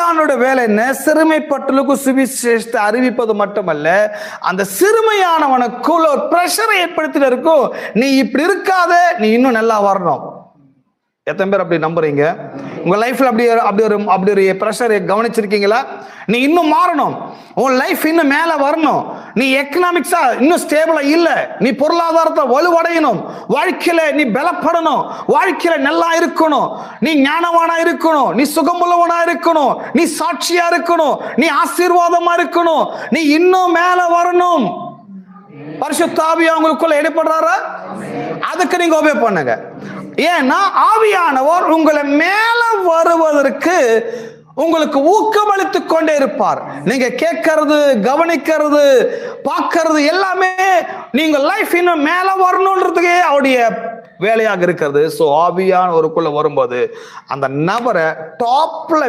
ஆவியானோட வேலை என்ன? சிறுமைப்பட்டலுக்கு சுவிசேஷத்தை அறிவிப்பது மட்டுமல்ல, அந்த சிறுமையானவனுக்குள்ள ஒரு பிரஷரை ஏற்படுத்திட்டு இருக்கும். நீ இப்படி இருக்காத, நீ இன்னும் நல்லா வரணும். எத்தனை பேர் அப்படி நம்புறீங்க? உங்க லைஃப்ல அப்படி ஒரு பிரஷரை கவனிச்சிருக்கீங்களா? நீ இன்னும் மாறணும், உன் லைஃப் இன்னும் மேல வரணும், நீ எக்கனாமிக்ஸா இன்னும் ஸ்டேபிளா இல்ல, நீ பொருளாதாரத்தை வலுவடையணும், வாழ்க்கையில நீ பலப்படணும், வாழ்க்கையில நல்லா இருக்கணும், நீ ஞானவானா இருக்கணும், நீ சுகமுள்ளவனா இருக்கணும், நீ சாட்சியா இருக்கணும், நீ ஆசீர்வாதமா இருக்கணும், நீ இன்னும் மேல வரணும். பரிசுத்த ஆவியா உங்களுக்குள்ள ஈடுபடுறாரா? அதுக்கு நீங்க ஒபே பண்ணுங்க. ஏன்னா ஆவியானவர் உங்களை மேல வருவதற்கு உங்களுக்கு ஊக்கமளித்துக் கொண்டே இருப்பார். நீங்க கேட்கறது, கவனிக்கிறது, பார்க்கறது எல்லாமே நீங்க லைஃப் இன்னும் மேல வரணும்ன்றதுக்கே அவருடைய வேலையாக இருக்கிறது. சோ ஆவியானவருக்குள்ள வரும்போது அந்த நபரை டாப்ல